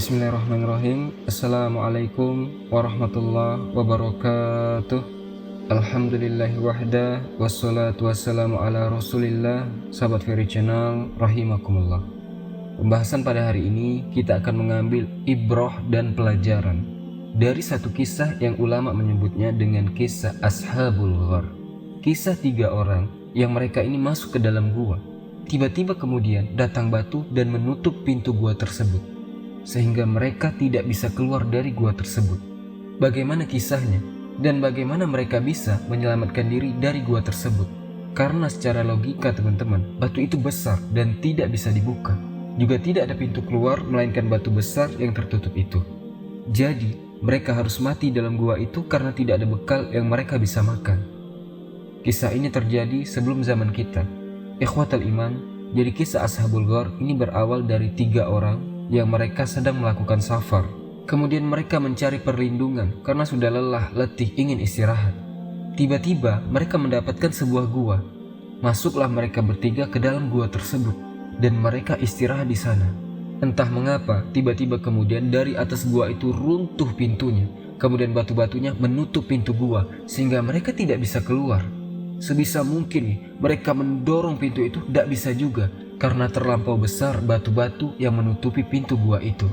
Bismillahirrahmanirrahim. Assalamualaikum warahmatullahi wabarakatuh. Alhamdulillahi wahda, wassalatu wassalamu ala rasulillah. Sahabat Fairy Channel, rahimakumullah. Pembahasan pada hari ini kita akan mengambil ibrah dan pelajaran dari satu kisah yang ulama menyebutnya dengan kisah Ashabul Ghar. Kisah 3 orang yang mereka ini masuk ke dalam gua. Tiba-tiba kemudian datang batu dan menutup pintu gua tersebut, sehingga mereka tidak bisa keluar dari gua tersebut. Bagaimana kisahnya dan bagaimana mereka bisa menyelamatkan diri dari gua tersebut? Karena secara logika teman-teman, batu itu besar dan tidak bisa dibuka. Juga tidak ada pintu keluar melainkan batu besar yang tertutup itu. Jadi mereka harus mati dalam gua itu karena tidak ada bekal yang mereka bisa makan. Kisah ini terjadi sebelum zaman kita. Ikhwatal iman, jadi kisah Ashabul Ghar ini berawal dari 3 orang yang mereka sedang melakukan safar. Kemudian mereka mencari perlindungan karena sudah lelah, letih, ingin istirahat. Tiba-tiba mereka mendapatkan sebuah gua. Masuklah mereka bertiga ke dalam gua tersebut dan mereka istirahat di sana. Entah mengapa, tiba-tiba kemudian dari atas gua itu runtuh pintunya. Kemudian batu-batunya menutup pintu gua sehingga mereka tidak bisa keluar. Sebisa mungkin mereka mendorong pintu itu, tidak bisa juga karena terlampau besar batu-batu yang menutupi pintu gua itu.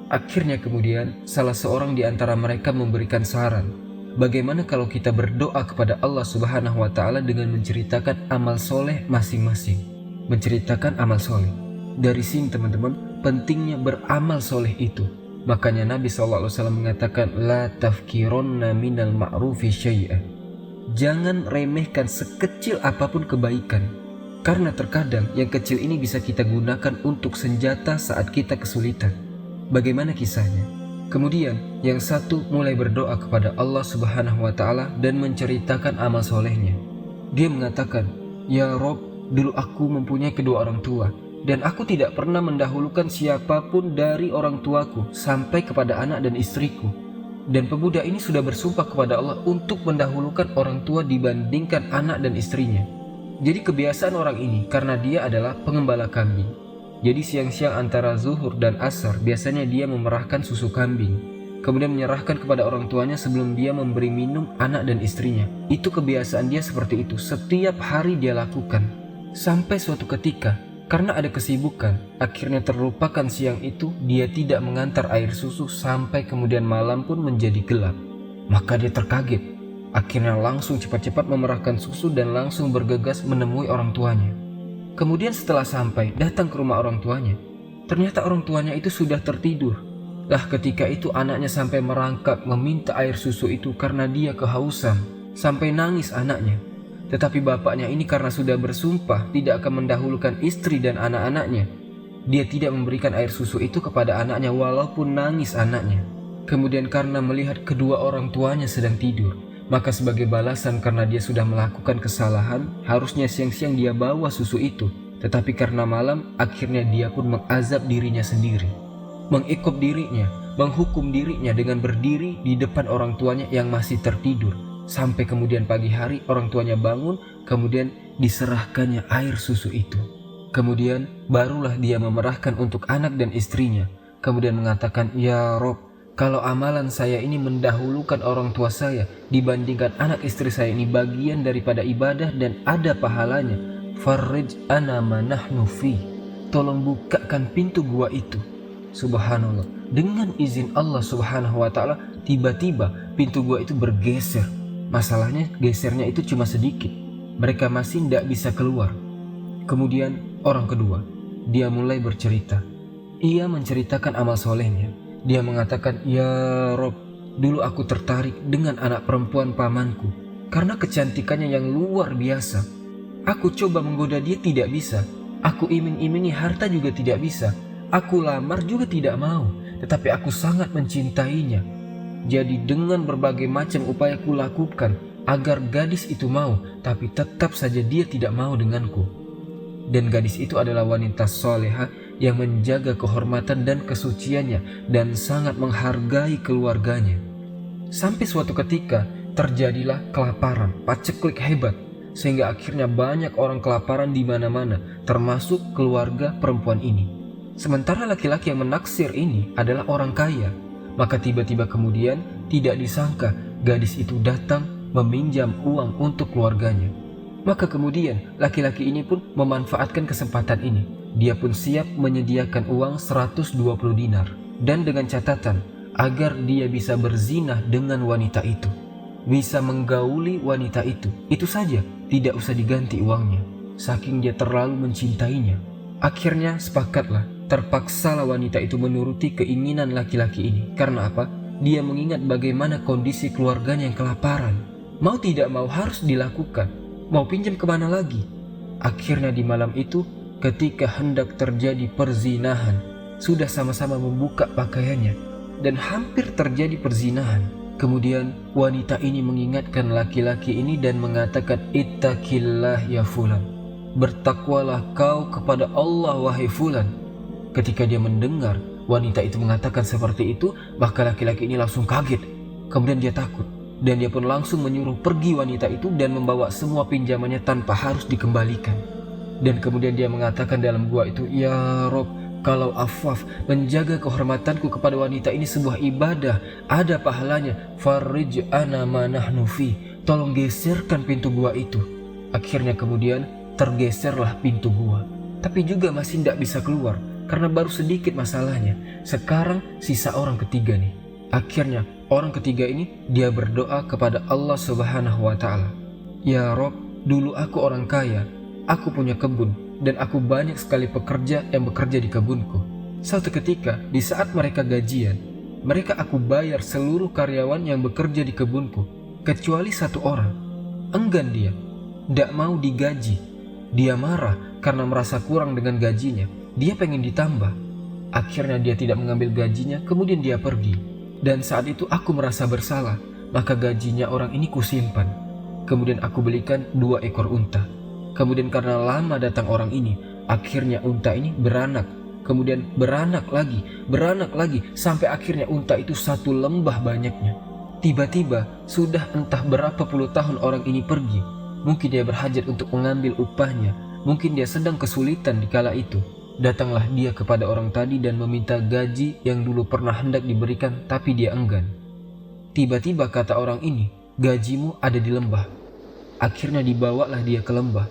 Akhirnya kemudian salah seorang di antara mereka memberikan saran, bagaimana kalau kita berdoa kepada Allah Subhanahu wa Ta'ala dengan menceritakan amal soleh masing-masing. Menceritakan amal soleh. Dari sini teman-teman, pentingnya beramal soleh itu. Makanya Nabi SAW mengatakan, la tafkironna minal ma'rufi syai'ah. Jangan remehkan sekecil apapun kebaikan, karena terkadang yang kecil ini bisa kita gunakan untuk senjata saat kita kesulitan. Bagaimana kisahnya? Kemudian yang satu mulai berdoa kepada Allah Subhanahu wa Ta'ala dan menceritakan amal solehnya. Dia mengatakan, ya Rob, dulu aku mempunyai kedua orang tua dan aku tidak pernah mendahulukan siapapun dari orang tuaku sampai kepada anak dan istriku. Dan pemuda ini sudah bersumpah kepada Allah untuk mendahulukan orang tua dibandingkan anak dan istrinya. Jadi kebiasaan orang ini karena dia adalah pengembala kambing. Jadi siang-siang antara zuhur dan asar biasanya dia memerahkan susu kambing, kemudian menyerahkan kepada orang tuanya sebelum dia memberi minum anak dan istrinya. Itu kebiasaan dia seperti itu, setiap hari dia lakukan. Sampai suatu ketika, karena ada kesibukan, akhirnya terlupakan siang itu dia tidak mengantar air susu sampai kemudian malam pun menjadi gelap. Maka dia terkaget. Akhirnya langsung cepat-cepat memerahkan susu dan langsung bergegas menemui orang tuanya. Kemudian setelah sampai, datang ke rumah orang tuanya. Ternyata orang tuanya itu sudah tertidur. Lah ketika itu anaknya sampai merangkak meminta air susu itu karena dia kehausan. Sampai nangis anaknya. Tetapi bapaknya ini karena sudah bersumpah tidak akan mendahulukan istri dan anak-anaknya. Dia tidak memberikan air susu itu kepada anaknya walaupun nangis anaknya. Kemudian karena melihat kedua orang tuanya sedang tidur, maka sebagai balasan karena dia sudah melakukan kesalahan, harusnya siang-siang dia bawa susu itu. Tetapi karena malam, akhirnya dia pun mengazab dirinya sendiri. Mengikop dirinya, menghukum dirinya dengan berdiri di depan orang tuanya yang masih tertidur. Sampai kemudian pagi hari orang tuanya bangun, kemudian diserahkannya air susu itu. Kemudian barulah dia memerahkan untuk anak dan istrinya. Kemudian mengatakan, ya Rob, kalau amalan saya ini mendahulukan orang tua saya dibandingkan anak istri saya ini bagian daripada ibadah dan ada pahalanya, farrij ana ma nahnu fi. Tolong bukakan pintu gua itu. Subhanallah, dengan izin Allah Subhanahu wa Ta'ala, tiba-tiba pintu gua itu bergeser. Masalahnya gesernya itu cuma sedikit. Mereka masih tidak bisa keluar. Kemudian orang kedua, dia mulai bercerita. Ia menceritakan amal solehnya. Dia mengatakan, ya Rob, dulu aku tertarik dengan anak perempuan pamanku karena kecantikannya yang luar biasa. Aku coba menggoda dia, tidak bisa. Aku iming-imingi harta juga tidak bisa. Aku lamar juga tidak mau. Tetapi aku sangat mencintainya. Jadi dengan berbagai macam upaya ku lakukan agar gadis itu mau, tapi tetap saja dia tidak mau denganku. Dan gadis itu adalah wanita soleha yang menjaga kehormatan dan kesuciannya dan sangat menghargai keluarganya. Sampai suatu ketika terjadilah kelaparan, paceklik hebat, sehingga akhirnya banyak orang kelaparan di mana-mana, termasuk keluarga perempuan ini. Sementara laki-laki yang menaksir ini adalah orang kaya. Maka tiba-tiba kemudian tidak disangka gadis itu datang meminjam uang untuk keluarganya. Maka kemudian laki-laki ini pun memanfaatkan kesempatan ini. Dia pun siap menyediakan uang 120 dinar. Dan dengan catatan agar dia bisa berzinah dengan wanita itu, bisa menggauli wanita itu. Itu saja, tidak usah diganti uangnya, saking dia terlalu mencintainya. Akhirnya sepakatlah, terpaksalah wanita itu menuruti keinginan laki-laki ini. Karena apa? Dia mengingat bagaimana kondisi keluarganya yang kelaparan. Mau tidak mau harus dilakukan. Mau pinjam kemana lagi? Akhirnya di malam itu, ketika hendak terjadi perzinahan, sudah sama-sama membuka pakaiannya dan hampir terjadi perzinahan. Kemudian wanita ini mengingatkan laki-laki ini dan mengatakan, "Ittaqillah ya fulan." Bertakwalah kau kepada Allah wahai fulan. Ketika dia mendengar wanita itu mengatakan seperti itu, maka laki-laki ini langsung kaget. Kemudian dia takut dan dia pun langsung menyuruh pergi wanita itu dan membawa semua pinjamannya tanpa harus dikembalikan. Dan kemudian dia mengatakan dalam gua itu, "Ya Rob, kalau Affaf menjaga kehormatanku kepada wanita ini sebuah ibadah, ada pahalanya. Farij ana ma nahnu fi." Tolong geserkan pintu gua itu. Akhirnya kemudian tergeserlah pintu gua. Tapi juga masih tidak bisa keluar karena baru sedikit masalahnya. Sekarang sisa orang ketiga nih. Akhirnya orang ketiga ini dia berdoa kepada Allah Subhanahu wa Ta'ala. "Ya Rob, dulu aku orang kaya, aku punya kebun dan aku banyak sekali pekerja yang bekerja di kebunku. Suatu ketika di saat mereka gajian, mereka aku bayar seluruh karyawan yang bekerja di kebunku kecuali satu orang. Enggan dia, tidak mau digaji. Dia marah karena merasa kurang dengan gajinya. Dia pengen ditambah. Akhirnya dia tidak mengambil gajinya, kemudian dia pergi. Dan saat itu aku merasa bersalah, maka gajinya orang ini kusimpan. Kemudian aku belikan 2 ekor unta. Kemudian karena lama datang orang ini, akhirnya unta ini beranak. Kemudian beranak lagi, sampai akhirnya unta itu 1 lembah banyaknya. Tiba-tiba sudah entah berapa puluh tahun orang ini pergi. Mungkin dia berhajat untuk mengambil upahnya. Mungkin dia sedang kesulitan di kala itu. Datanglah dia kepada orang tadi dan meminta gaji yang dulu pernah hendak diberikan, tapi dia enggan. Tiba-tiba kata orang ini, "Gajimu ada di lembah." Akhirnya dibawalah dia ke lembah.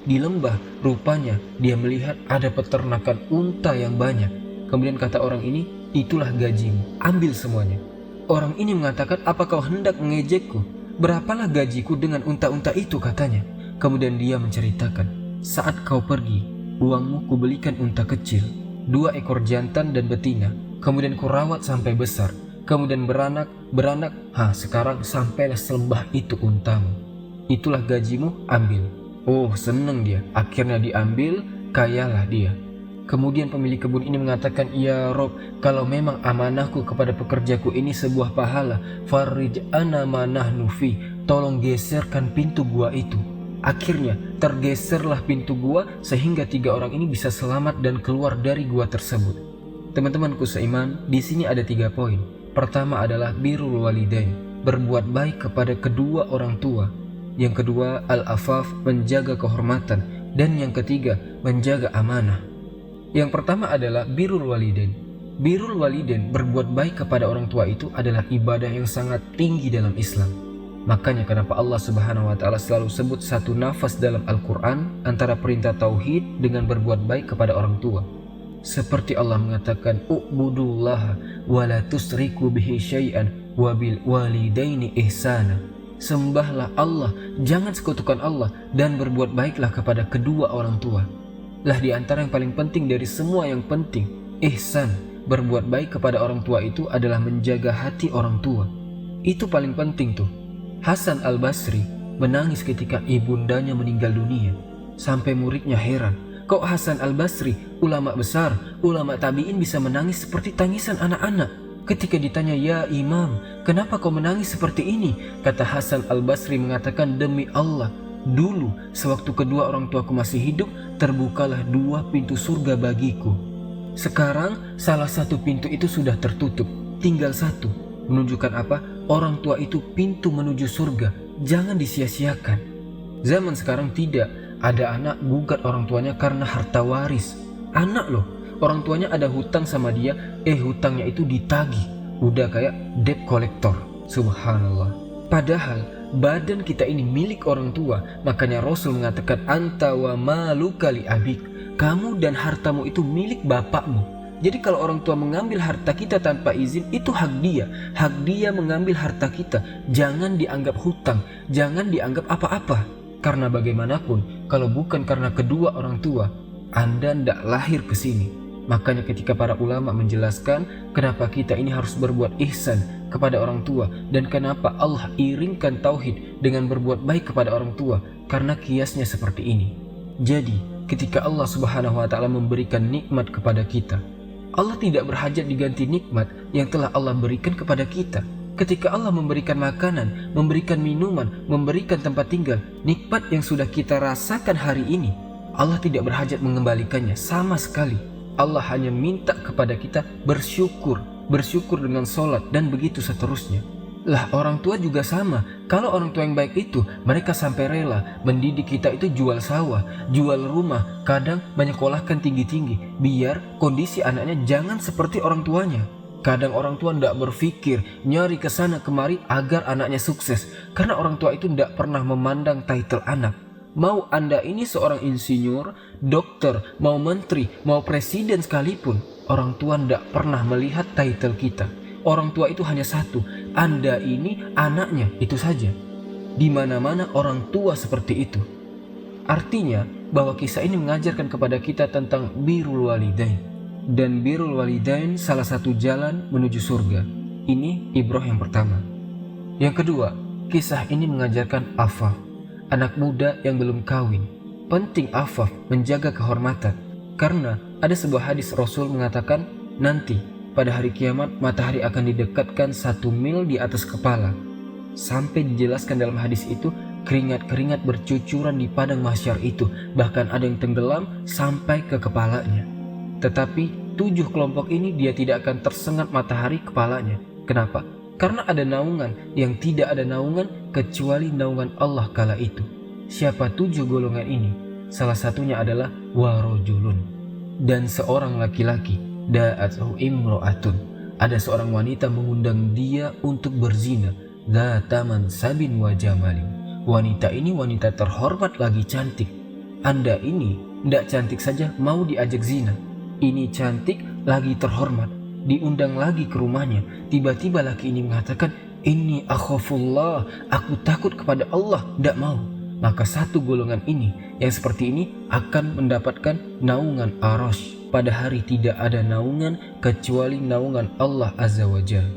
Di lembah rupanya dia melihat ada peternakan unta yang banyak. Kemudian kata orang ini, "Itulah gajimu, ambil semuanya." Orang ini mengatakan, "Apa kau hendak mengejekku? Berapalah gajiku dengan unta-unta itu?" katanya. Kemudian dia menceritakan, "Saat kau pergi, uangmu kubelikan unta kecil, 2 ekor jantan dan betina. Kemudian kurawat sampai besar. Kemudian beranak. Sekarang sampailah selembah itu untamu. Itulah gajimu, ambil." Oh, senang dia. Akhirnya diambil, kayalah dia. Kemudian pemilik kebun ini mengatakan, "Ya Rob, kalau memang amanahku kepada pekerjaku ini sebuah pahala, farij ana ma nahnu fi." Tolong geserkan pintu gua itu. Akhirnya tergeserlah pintu gua sehingga 3 orang ini bisa selamat dan keluar dari gua tersebut. Teman-temanku seiman, di sini ada 3 poin. Pertama adalah birrul walidain, berbuat baik kepada kedua orang tua. Yang kedua, al-afaf, menjaga kehormatan. Dan yang ketiga, menjaga amanah. Yang pertama adalah birrul walidain. Birrul walidain, berbuat baik kepada orang tua itu adalah ibadah yang sangat tinggi dalam Islam. Makanya kenapa Allah Subhanahu wa Ta'ala selalu sebut satu nafas dalam Al-Quran antara perintah tauhid dengan berbuat baik kepada orang tua. Seperti Allah mengatakan, "U'budullaha wa la tusriku bihi syai'an wa bil walidaini ihsana." Sembahlah Allah, jangan sekutukan Allah, dan berbuat baiklah kepada kedua orang tua. Lah di antara yang paling penting dari semua yang penting, ihsan, berbuat baik kepada orang tua itu adalah menjaga hati orang tua. Itu paling penting tuh. Hasan al-Basri menangis ketika ibundanya meninggal dunia. Sampai muridnya heran, kok Hasan al-Basri, ulama besar, ulama tabi'in bisa menangis seperti tangisan anak-anak? Ketika ditanya, "Ya Imam, kenapa kau menangis seperti ini?" Kata Hasan al-Basri mengatakan, "Demi Allah, dulu sewaktu kedua orang tuaku masih hidup, terbukalah 2 pintu surga bagiku. Sekarang salah satu pintu itu sudah tertutup, tinggal 1. Menunjukkan apa? Orang tua itu pintu menuju surga, jangan disia-siakan. Zaman sekarang tidak, ada anak gugat orang tuanya karena harta waris. Anak loh, Orang tuanya ada hutang sama dia, hutangnya itu ditagih. Udah kayak debt collector. Subhanallah. Padahal badan kita ini milik orang tua. Makanya Rasul mengatakan, anta wa maluka li abik. Kamu dan hartamu itu milik bapakmu. Jadi kalau orang tua mengambil harta kita tanpa izin, itu hak dia. Hak dia mengambil harta kita. Jangan dianggap hutang, jangan dianggap apa-apa. Karena bagaimanapun, kalau bukan karena kedua orang tua, Anda tidak lahir ke sini. Makanya ketika para ulama menjelaskan kenapa kita ini harus berbuat ihsan kepada orang tua, dan kenapa Allah iringkan tauhid dengan berbuat baik kepada orang tua, karena kiasnya seperti ini. Jadi ketika Allah Subhanahu wa ta'ala memberikan nikmat kepada kita, Allah tidak berhajat diganti nikmat yang telah Allah berikan kepada kita. Ketika Allah memberikan makanan, memberikan minuman, memberikan tempat tinggal, nikmat yang sudah kita rasakan hari ini, Allah tidak berhajat mengembalikannya sama sekali. Allah hanya minta kepada kita bersyukur, bersyukur dengan sholat, dan begitu seterusnya. Lah orang tua juga sama. Kalau orang tua yang baik itu, mereka sampai rela mendidik kita itu jual sawah, jual rumah, kadang menyekolahkan tinggi-tinggi, biar kondisi anaknya jangan seperti orang tuanya. Kadang orang tua tidak berpikir nyari ke sana kemari agar anaknya sukses, karena orang tua itu tidak pernah memandang title anak. Mau Anda ini seorang insinyur, dokter, mau menteri, mau presiden sekalipun, orang tua tidak pernah melihat title kita. Orang tua itu hanya satu, Anda ini anaknya, itu saja. Di mana-mana orang tua seperti itu. Artinya bahwa kisah ini mengajarkan kepada kita tentang birrul walidain. Dan birrul walidain salah satu jalan menuju surga. Ini ibrah yang pertama. Yang kedua, kisah ini mengajarkan afaf, anak muda yang belum kawin. Penting afaf, menjaga kehormatan. Karena ada sebuah hadis Rasul mengatakan, nanti pada hari kiamat matahari akan didekatkan 1 mil di atas kepala. Sampai dijelaskan dalam hadis itu, keringat-keringat bercucuran di padang mahsyar itu. Bahkan ada yang tenggelam sampai ke kepalanya. Tetapi 7 kelompok ini dia tidak akan tersengat matahari kepalanya. Kenapa? Karena ada naungan yang tidak ada naungan kecuali naungan Allah kala itu. Siapa 7 golongan ini? Salah satunya adalah warojulun, dan seorang laki-laki. Da'athu imro'atun, ada seorang wanita mengundang dia untuk berzina. Dzataman sabin wa jamalin, wanita ini wanita terhormat lagi cantik. Anda ini tidak cantik saja mau diajak zina. Ini cantik lagi terhormat, diundang lagi ke rumahnya. Tiba-tiba laki ini mengatakan, inni akhafullah, aku takut kepada Allah, tidak mau. Maka satu golongan ini yang seperti ini akan mendapatkan naungan arasy. Pada hari tidak ada naungan kecuali naungan Allah Azza wa Jalla.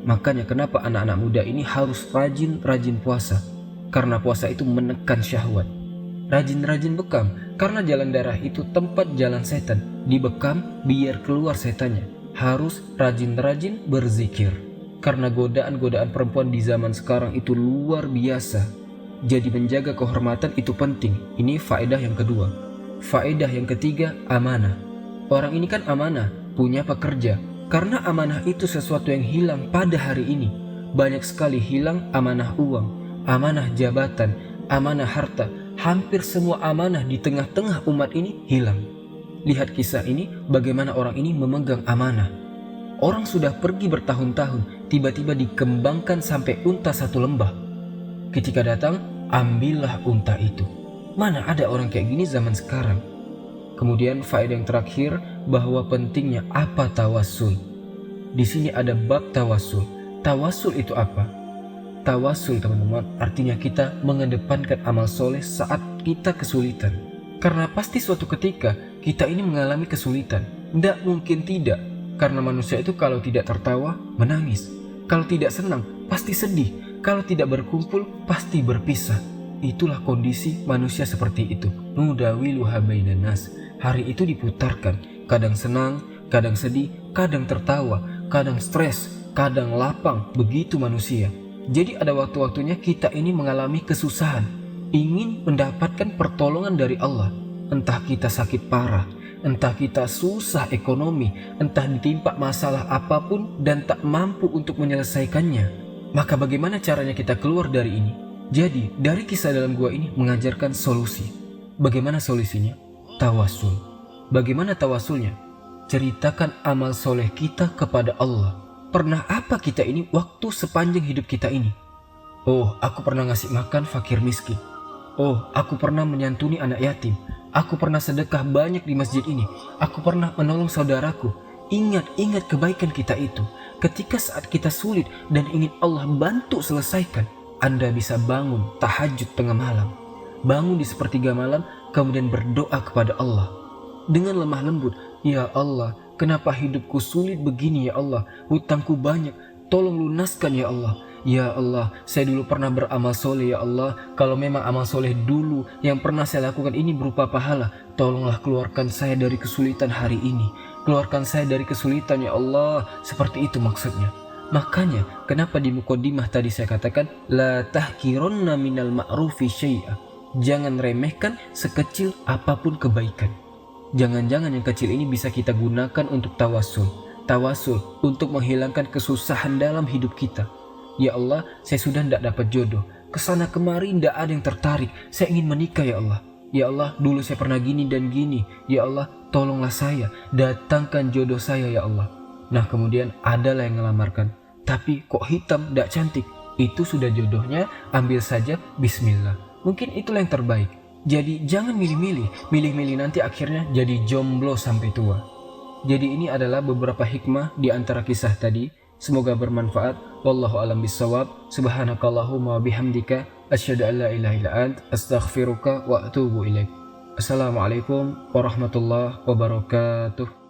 Makanya kenapa anak-anak muda ini harus rajin-rajin puasa? Karena puasa itu menekan syahwat. Rajin-rajin bekam, karena jalan darah itu tempat jalan setan. Dibekam biar keluar setannya. Harus rajin-rajin berzikir. Karena godaan-godaan perempuan di zaman sekarang itu luar biasa. Jadi menjaga kehormatan itu penting. Ini faedah yang kedua. Faedah yang ketiga, amanah. Orang ini kan amanah, punya pekerja. Karena amanah itu sesuatu yang hilang pada hari ini. Banyak sekali hilang amanah uang, amanah jabatan, amanah harta. Hampir semua amanah di tengah-tengah umat ini hilang. Lihat kisah ini, bagaimana orang ini memegang amanah. Orang sudah pergi bertahun-tahun, tiba-tiba dikembangkan sampai unta 1 lembah. Ketika datang, ambillah unta itu. Mana ada orang kayak gini zaman sekarang. Kemudian faedah yang terakhir, bahwa pentingnya apa tawassul. Di sini ada bab tawassul. Tawassul itu apa? Tawassul teman-teman artinya kita mengedepankan amal soleh saat kita kesulitan. Karena pasti suatu ketika kita ini mengalami kesulitan. Tidak mungkin tidak. Karena manusia itu kalau tidak tertawa, menangis. Kalau tidak senang, pasti sedih. Kalau tidak berkumpul, pasti berpisah. Itulah kondisi manusia seperti itu. Nudawiluha bainan nas. Hari itu diputarkan. Kadang senang, kadang sedih, kadang tertawa, kadang stres, kadang lapang. Begitu manusia. Jadi ada waktu-waktunya kita ini mengalami kesusahan. Ingin mendapatkan pertolongan dari Allah. Entah kita sakit parah, entah kita susah ekonomi, entah ditimpa masalah apapun dan tak mampu untuk menyelesaikannya. Maka bagaimana caranya kita keluar dari ini? Jadi, dari kisah dalam gua ini mengajarkan solusi. Bagaimana solusinya? Tawassul. Bagaimana tawasulnya? Ceritakan amal soleh kita kepada Allah. Pernah apa kita ini waktu sepanjang hidup kita ini? Oh, aku pernah ngasih makan fakir miskin. Oh, aku pernah menyantuni anak yatim. Aku pernah sedekah banyak di masjid ini. Aku pernah menolong saudaraku. Ingat kebaikan kita itu. Ketika saat kita sulit dan ingin Allah bantu selesaikan, Anda bisa bangun tahajud tengah malam. Bangun di sepertiga malam, kemudian berdoa kepada Allah. Dengan lemah lembut, ya Allah, kenapa hidupku sulit begini ya Allah? Hutangku banyak, tolong lunaskan ya Allah. Ya Allah, saya dulu pernah beramal soleh ya Allah. Kalau memang amal soleh dulu yang pernah saya lakukan ini berupa pahala, tolonglah keluarkan saya dari kesulitan hari ini. Keluarkan saya dari kesulitan ya Allah. Seperti itu maksudnya. Makanya kenapa di mukadimah tadi saya katakan la tahkironna minal ma'rufi syai'a. Jangan remehkan sekecil apapun kebaikan. Jangan-jangan yang kecil ini bisa kita gunakan untuk tawasul. Tawasul untuk menghilangkan kesusahan dalam hidup kita. Ya Allah, saya sudah tidak dapat jodoh. Kesana kemari tidak ada yang tertarik. Saya ingin menikah ya Allah. Ya Allah, dulu saya pernah gini dan gini. Ya Allah, tolonglah saya. Datangkan jodoh saya ya Allah. Nah kemudian adalah yang ngelamarkan. Tapi kok hitam, tidak cantik. Itu sudah jodohnya, ambil saja, bismillah. Mungkin itulah yang terbaik. Jadi jangan milih-milih. Milih-milih nanti akhirnya jadi jomblo sampai tua. Jadi ini adalah beberapa hikmah di antara kisah tadi. Semoga bermanfaat. Wallahu a'lam bishawab. Subhanakallahumma wa bihamdika asyhadu an la ilaha illa ant astaghfiruka wa atubu ilaik. Assalamualaikum warahmatullahi wabarakatuh.